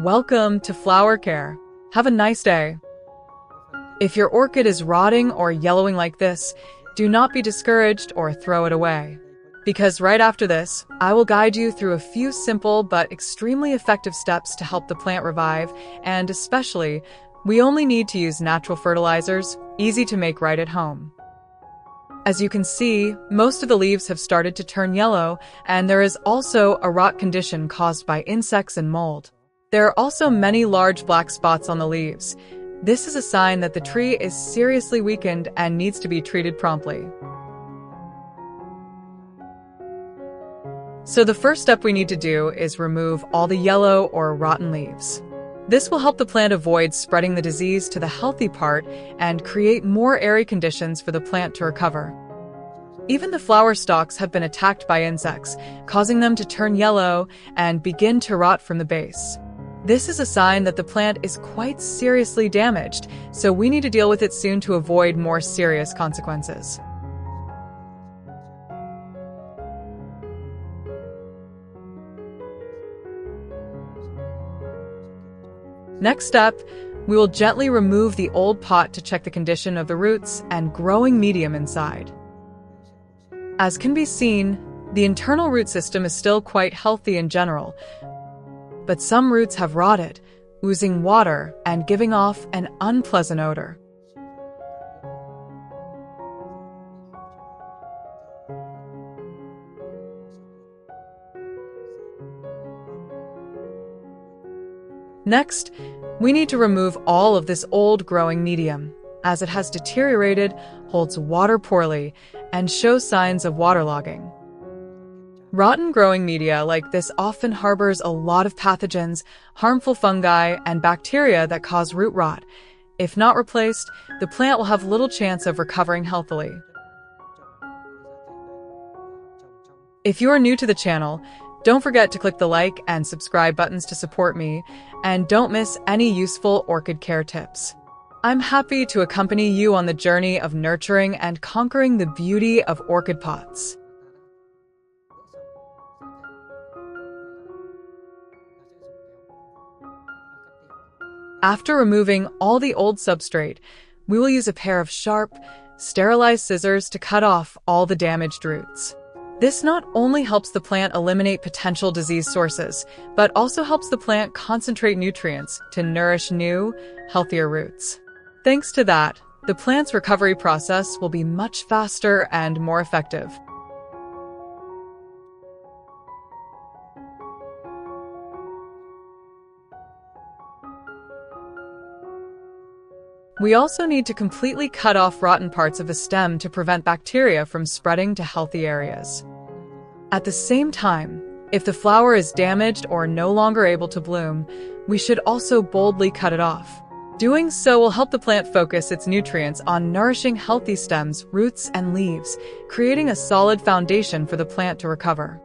Welcome to Flower Care. Have a nice day. If your orchid is rotting or yellowing like this, do not be discouraged or throw it away. Because right after this, I will guide you through a few simple but extremely effective steps to help the plant revive, and especially, we only need to use natural fertilizers, easy to make right at home. As you can see, most of the leaves have started to turn yellow, and there is also a rot condition caused by insects and mold. There are also many large black spots on the leaves. This is a sign that the tree is seriously weakened and needs to be treated promptly. So the first step we need to do is remove all the yellow or rotten leaves. This will help the plant avoid spreading the disease to the healthy part and create more airy conditions for the plant to recover. Even the flower stalks have been attacked by insects, causing them to turn yellow and begin to rot from the base. This is a sign that the plant is quite seriously damaged, so we need to deal with it soon to avoid more serious consequences. Next step, we will gently remove the old pot to check the condition of the roots and growing medium inside. As can be seen, the internal root system is still quite healthy in general, but some roots have rotted, oozing water and giving off an unpleasant odor. Next, we need to remove all of this old growing medium, as it has deteriorated, holds water poorly, and shows signs of waterlogging. Rotten growing media like this often harbors a lot of pathogens, harmful fungi, and bacteria that cause root rot. If not replaced, the plant will have little chance of recovering healthily. If you are new to the channel, don't forget to click the like and subscribe buttons to support me, and don't miss any useful orchid care tips. I'm happy to accompany you on the journey of nurturing and conquering the beauty of orchid pots. After removing all the old substrate, we will use a pair of sharp, sterilized scissors to cut off all the damaged roots. This not only helps the plant eliminate potential disease sources, but also helps the plant concentrate nutrients to nourish new, healthier roots. Thanks to that, the plant's recovery process will be much faster and more effective. We also need to completely cut off rotten parts of the stem to prevent bacteria from spreading to healthy areas. At the same time, if the flower is damaged or no longer able to bloom, we should also boldly cut it off. Doing so will help the plant focus its nutrients on nourishing healthy stems, roots, and leaves, creating a solid foundation for the plant to recover.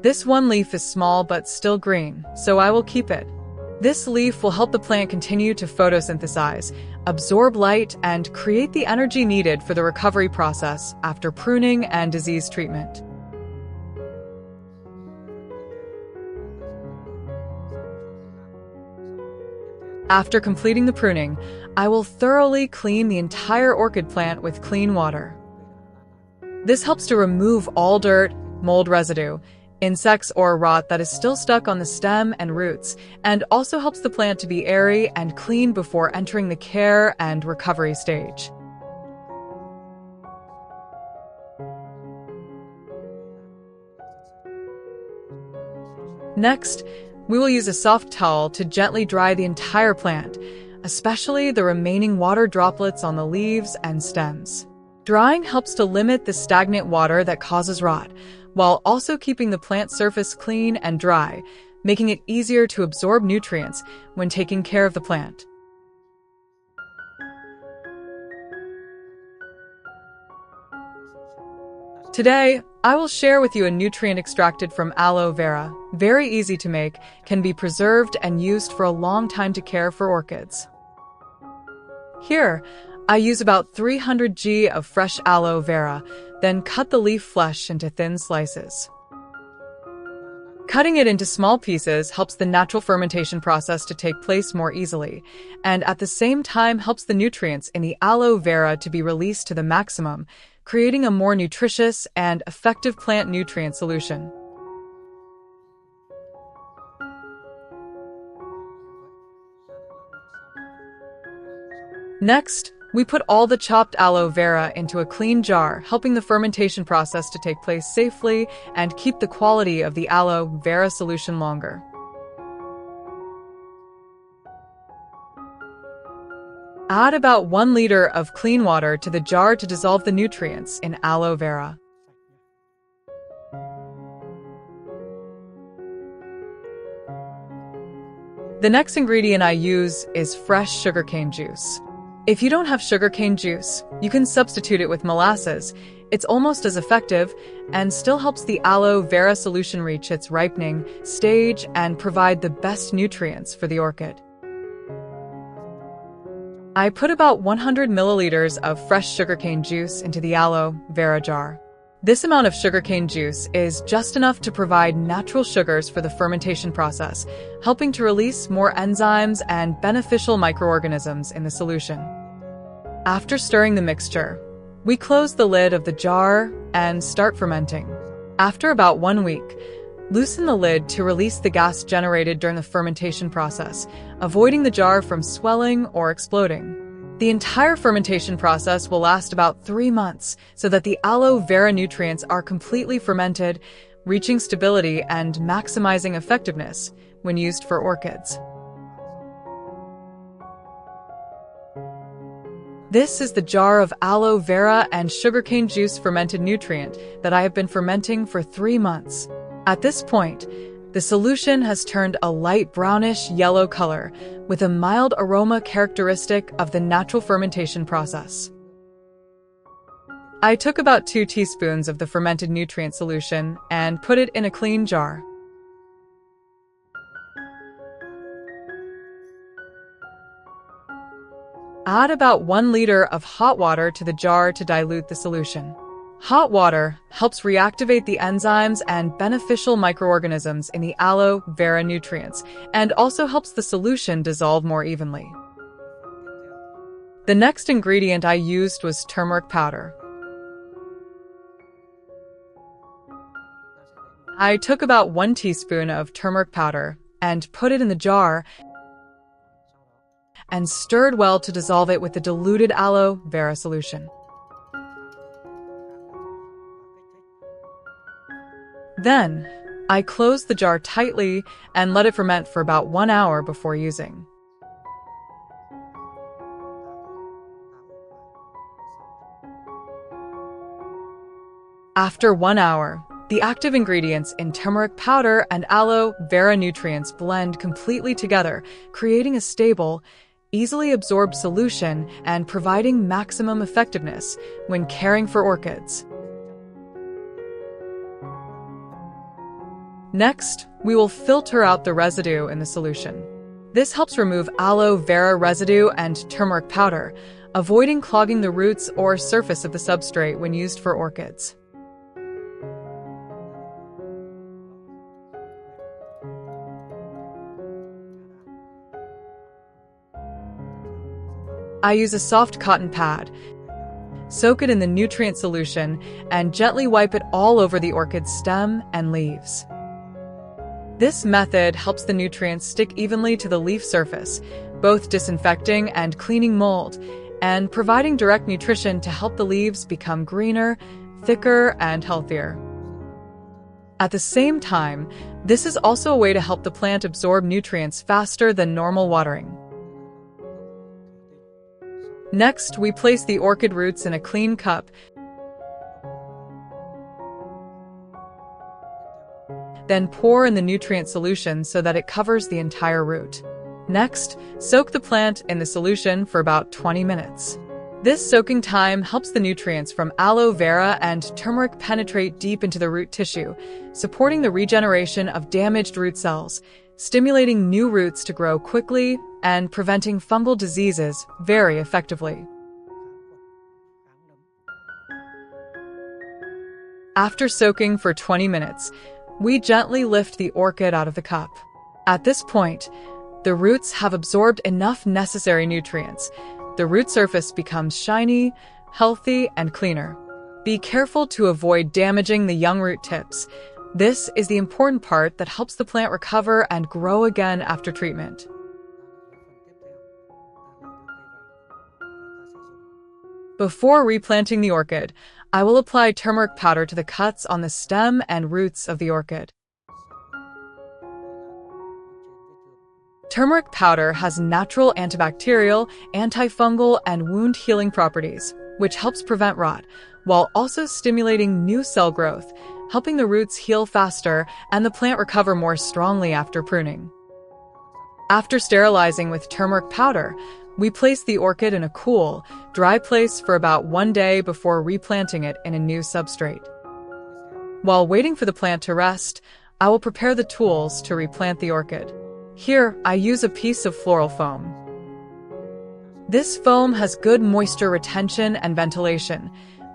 This one leaf is small but still green, so I will keep it. This leaf will help the plant continue to photosynthesize, absorb light, and create the energy needed for the recovery process after pruning and disease treatment. After completing the pruning, I will thoroughly clean the entire orchid plant with clean water. This helps to remove all dirt, mold residue, insects, or rot that is still stuck on the stem and roots, and also helps the plant to be airy and clean before entering the care and recovery stage. Next, we will use a soft towel to gently dry the entire plant, especially the remaining water droplets on the leaves and stems. Drying helps to limit the stagnant water that causes rot, while also keeping the plant surface clean and dry, making it easier to absorb nutrients when taking care of the plant. Today, I will share with you a nutrient extracted from aloe vera. Very easy to make, can be preserved and used for a long time to care for orchids. Here, I use about 300 g of fresh aloe vera, then cut the leaf flesh into thin slices. Cutting it into small pieces helps the natural fermentation process to take place more easily, and at the same time helps the nutrients in the aloe vera to be released to the maximum, creating a more nutritious and effective plant nutrient solution. Next, we put all the chopped aloe vera into a clean jar, helping the fermentation process to take place safely and keep the quality of the aloe vera solution longer. Add about 1 liter of clean water to the jar to dissolve the nutrients in aloe vera. The next ingredient I use is fresh sugarcane juice. If you don't have sugarcane juice, you can substitute it with molasses. It's almost as effective and still helps the aloe vera solution reach its ripening stage and provide the best nutrients for the orchid. I put about 100 milliliters of fresh sugarcane juice into the aloe vera jar. This amount of sugarcane juice is just enough to provide natural sugars for the fermentation process, helping to release more enzymes and beneficial microorganisms in the solution. After stirring the mixture, we close the lid of the jar and start fermenting. After about 1 week, loosen the lid to release the gas generated during the fermentation process, avoiding the jar from swelling or exploding. The entire fermentation process will last about 3 months so that the aloe vera nutrients are completely fermented, reaching stability and maximizing effectiveness when used for orchids. This is the jar of aloe vera and sugarcane juice fermented nutrient that I have been fermenting for 3 months. At this point, the solution has turned a light brownish yellow color with a mild aroma characteristic of the natural fermentation process. I took about 2 teaspoons of the fermented nutrient solution and put it in a clean jar. Add about 1 liter of hot water to the jar to dilute the solution. Hot water helps reactivate the enzymes and beneficial microorganisms in the aloe vera nutrients and also helps the solution dissolve more evenly. The next ingredient I used was turmeric powder. I took about 1 teaspoon of turmeric powder and put it in the jar and stirred well to dissolve it with the diluted aloe vera solution. Then, I closed the jar tightly and let it ferment for about 1 hour before using. After 1 hour, the active ingredients in turmeric powder and aloe vera nutrients blend completely together, creating a stable, easily absorbed solution and providing maximum effectiveness when caring for orchids. Next, we will filter out the residue in the solution. This helps remove aloe vera residue and turmeric powder, avoiding clogging the roots or surface of the substrate when used for orchids. I use a soft cotton pad, soak it in the nutrient solution, and gently wipe it all over the orchid's stem and leaves. This method helps the nutrients stick evenly to the leaf surface, both disinfecting and cleaning mold, and providing direct nutrition to help the leaves become greener, thicker, and healthier. At the same time, this is also a way to help the plant absorb nutrients faster than normal watering. Next, we place the orchid roots in a clean cup. Then pour in the nutrient solution so that it covers the entire root. Next, soak the plant in the solution for about 20 minutes. This soaking time helps the nutrients from aloe vera and turmeric penetrate deep into the root tissue, supporting the regeneration of damaged root cells, stimulating new roots to grow quickly, and preventing fungal diseases very effectively. After soaking for 20 minutes, we gently lift the orchid out of the cup. At this point, the roots have absorbed enough necessary nutrients. The root surface becomes shiny, healthy, and cleaner. Be careful to avoid damaging the young root tips. This is the important part that helps the plant recover and grow again after treatment. Before replanting the orchid, I will apply turmeric powder to the cuts on the stem and roots of the orchid. Turmeric powder has natural antibacterial, antifungal, and wound-healing properties, which helps prevent rot, while also stimulating new cell growth, helping the roots heal faster and the plant recover more strongly after pruning. After sterilizing with turmeric powder, we place the orchid in a cool, dry place for about 1 day before replanting it in a new substrate. While waiting for the plant to rest, I will prepare the tools to replant the orchid. Here, I use a piece of floral foam. This foam has good moisture retention and ventilation,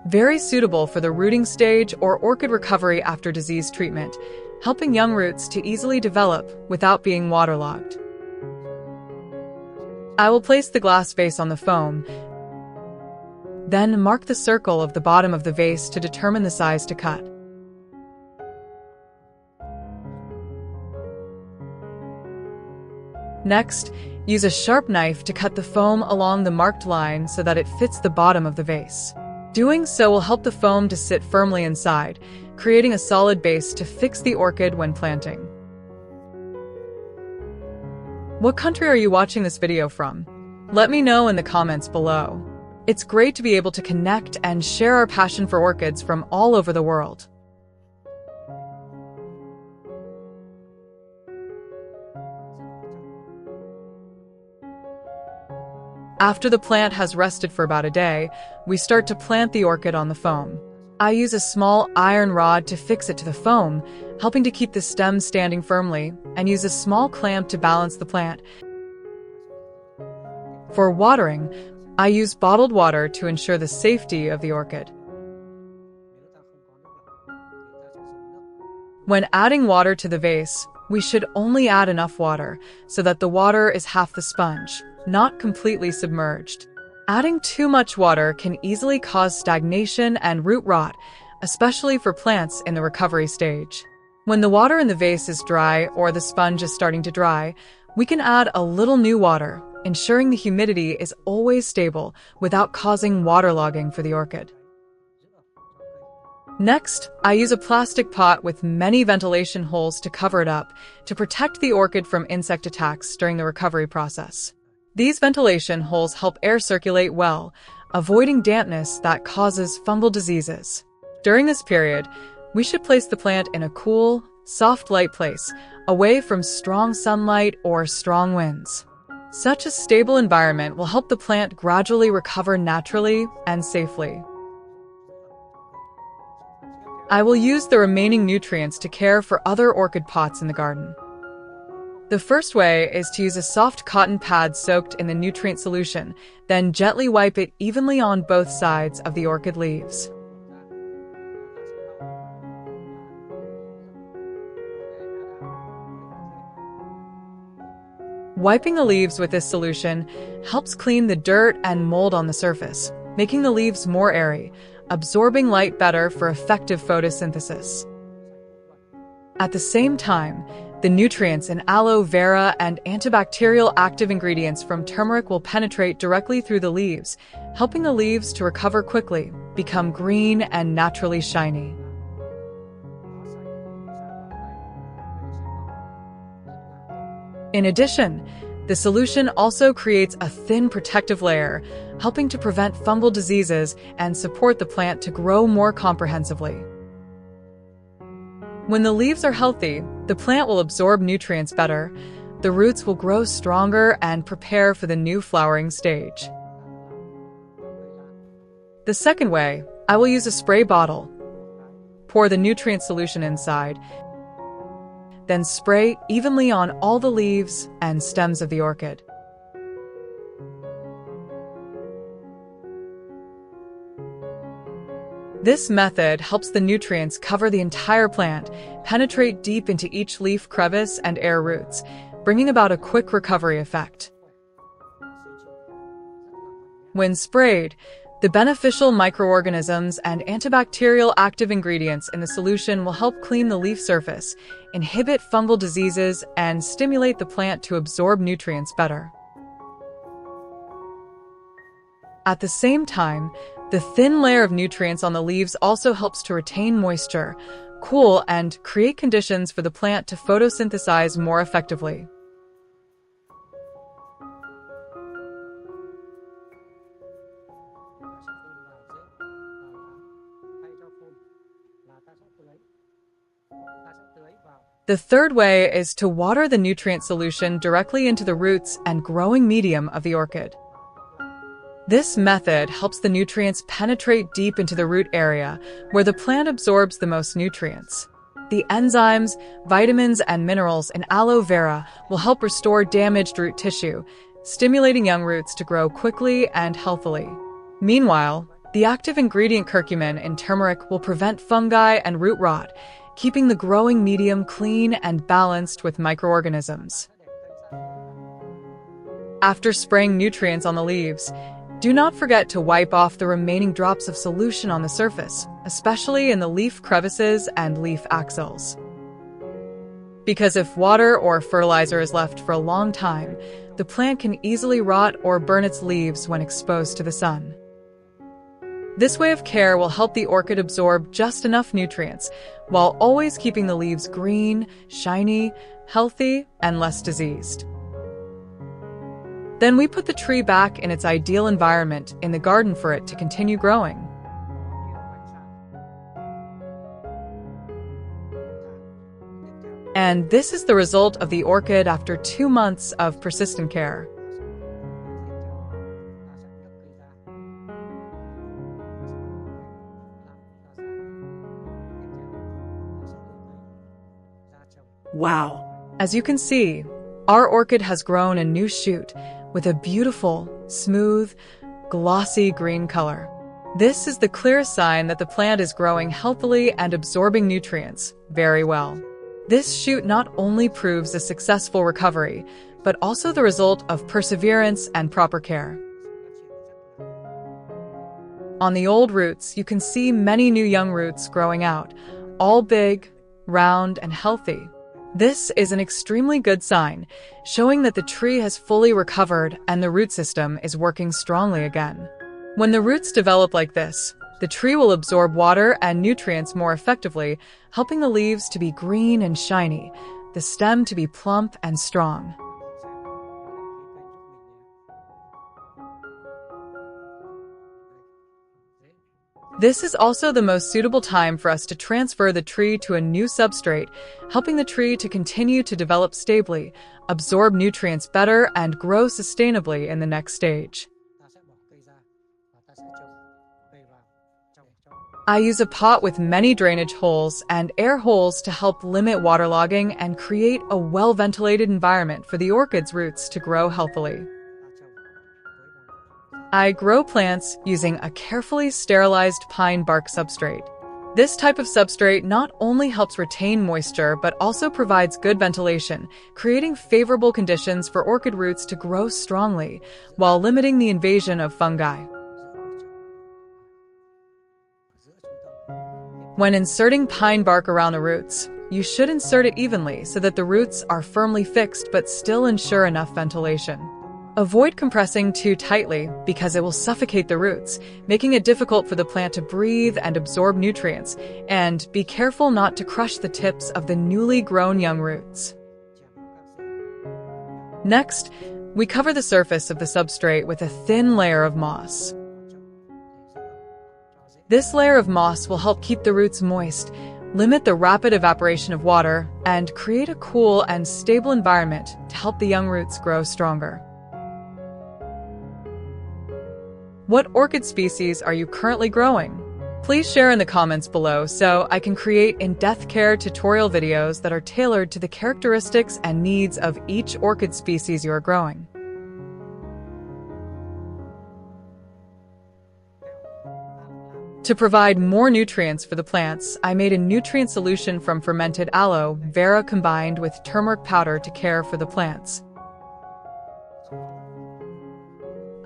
very suitable for the rooting stage or orchid recovery after disease treatment, helping young roots to easily develop without being waterlogged. I will place the glass vase on the foam, then mark the circle of the bottom of the vase to determine the size to cut. Next, use a sharp knife to cut the foam along the marked line so that it fits the bottom of the vase. Doing so will help the foam to sit firmly inside, creating a solid base to fix the orchid when planting. What country are you watching this video from? Let me know in the comments below. It's great to be able to connect and share our passion for orchids from all over the world. After the plant has rested for about a day, we start to plant the orchid on the foam. I use a small iron rod to fix it to the foam, helping to keep the stem standing firmly, and use a small clamp to balance the plant. For watering, I use bottled water to ensure the safety of the orchid. When adding water to the vase, we should only add enough water so that the water is half the sponge, not completely submerged. Adding too much water can easily cause stagnation and root rot, especially for plants in the recovery stage. When the water in the vase is dry or the sponge is starting to dry, we can add a little new water, ensuring the humidity is always stable without causing waterlogging for the orchid. Next, I use a plastic pot with many ventilation holes to cover it up to protect the orchid from insect attacks during the recovery process. These ventilation holes help air circulate well, avoiding dampness that causes fungal diseases. During this period, we should place the plant in a cool, soft light place, away from strong sunlight or strong winds. Such a stable environment will help the plant gradually recover naturally and safely. I will use the remaining nutrients to care for other orchid pots in the garden. The first way is to use a soft cotton pad soaked in the nutrient solution, then gently wipe it evenly on both sides of the orchid leaves. Wiping the leaves with this solution helps clean the dirt and mold on the surface, making the leaves more airy, absorbing light better for effective photosynthesis. At the same time, the nutrients in aloe vera and antibacterial active ingredients from turmeric will penetrate directly through the leaves, helping the leaves to recover quickly, become green and naturally shiny. In addition, the solution also creates a thin protective layer, helping to prevent fungal diseases and support the plant to grow more comprehensively. When the leaves are healthy, the plant will absorb nutrients better, the roots will grow stronger and prepare for the new flowering stage. The second way, I will use a spray bottle. Pour the nutrient solution inside, then spray evenly on all the leaves and stems of the orchid. This method helps the nutrients cover the entire plant, penetrate deep into each leaf crevice and air roots, bringing about a quick recovery effect. When sprayed, the beneficial microorganisms and antibacterial active ingredients in the solution will help clean the leaf surface, inhibit fungal diseases, and stimulate the plant to absorb nutrients better. At the same time, the thin layer of nutrients on the leaves also helps to retain moisture, cool, and create conditions for the plant to photosynthesize more effectively. The third way is to water the nutrient solution directly into the roots and growing medium of the orchid. This method helps the nutrients penetrate deep into the root area, where the plant absorbs the most nutrients. The enzymes, vitamins, and minerals in aloe vera will help restore damaged root tissue, stimulating young roots to grow quickly and healthily. Meanwhile, the active ingredient curcumin in turmeric will prevent fungi and root rot, keeping the growing medium clean and balanced with microorganisms. After spraying nutrients on the leaves, do not forget to wipe off the remaining drops of solution on the surface, especially in the leaf crevices and leaf axils. Because if water or fertilizer is left for a long time, the plant can easily rot or burn its leaves when exposed to the sun. This way of care will help the orchid absorb just enough nutrients, while always keeping the leaves green, shiny, healthy, and less diseased. Then we put the tree back in its ideal environment in the garden for it to continue growing. And this is the result of the orchid after 2 months of persistent care. Wow! As you can see, our orchid has grown a new shoot with a beautiful, smooth, glossy green color. This is the clearest sign that the plant is growing healthily and absorbing nutrients very well. This shoot not only proves a successful recovery, but also the result of perseverance and proper care. On the old roots, you can see many new young roots growing out, all big, round, and healthy. This is an extremely good sign, showing that the tree has fully recovered and the root system is working strongly again. When the roots develop like this, the tree will absorb water and nutrients more effectively, helping the leaves to be green and shiny, the stem to be plump and strong. This is also the most suitable time for us to transfer the tree to a new substrate, helping the tree to continue to develop stably, absorb nutrients better, and grow sustainably in the next stage. I use a pot with many drainage holes and air holes to help limit waterlogging and create a well-ventilated environment for the orchid's roots to grow healthily. I grow plants using a carefully sterilized pine bark substrate. This type of substrate not only helps retain moisture, but also provides good ventilation, creating favorable conditions for orchid roots to grow strongly, while limiting the invasion of fungi. When inserting pine bark around the roots, you should insert it evenly so that the roots are firmly fixed but still ensure enough ventilation. Avoid compressing too tightly because it will suffocate the roots, making it difficult for the plant to breathe and absorb nutrients, and be careful not to crush the tips of the newly grown young roots. Next, we cover the surface of the substrate with a thin layer of moss. This layer of moss will help keep the roots moist, limit the rapid evaporation of water, and create a cool and stable environment to help the young roots grow stronger. What orchid species are you currently growing? Please share in the comments below so I can create in-depth care tutorial videos that are tailored to the characteristics and needs of each orchid species you are growing. To provide more nutrients for the plants, I made a nutrient solution from fermented aloe, vera combined with turmeric powder to care for the plants.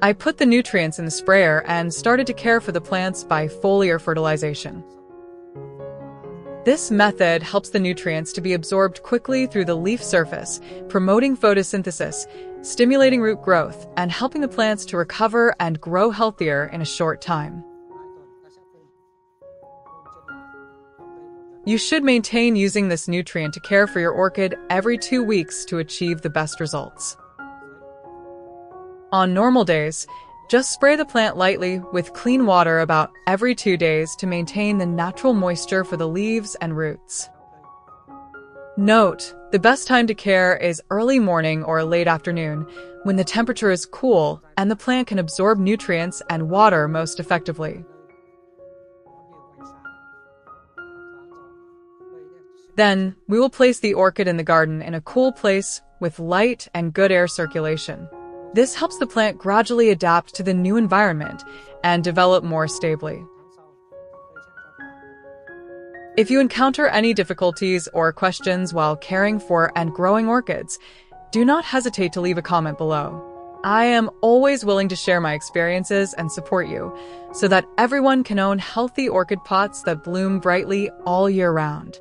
I put the nutrients in the sprayer and started to care for the plants by foliar fertilization. This method helps the nutrients to be absorbed quickly through the leaf surface, promoting photosynthesis, stimulating root growth, and helping the plants to recover and grow healthier in a short time. You should maintain using this nutrient to care for your orchid every 2 weeks to achieve the best results. On normal days, just spray the plant lightly with clean water about every 2 days to maintain the natural moisture for the leaves and roots. Note, the best time to care is early morning or late afternoon, when the temperature is cool and the plant can absorb nutrients and water most effectively. Then, we will place the orchid in the garden in a cool place with light and good air circulation. This helps the plant gradually adapt to the new environment and develop more stably. If you encounter any difficulties or questions while caring for and growing orchids, do not hesitate to leave a comment below. I am always willing to share my experiences and support you so that everyone can own healthy orchid pots that bloom brightly all year round.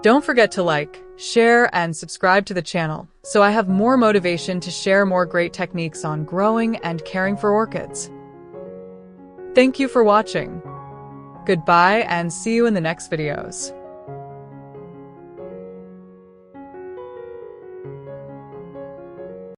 Don't forget to like, share, and subscribe to the channel so I have more motivation to share more great techniques on growing and caring for orchids. Thank you for watching. Goodbye and see you in the next videos.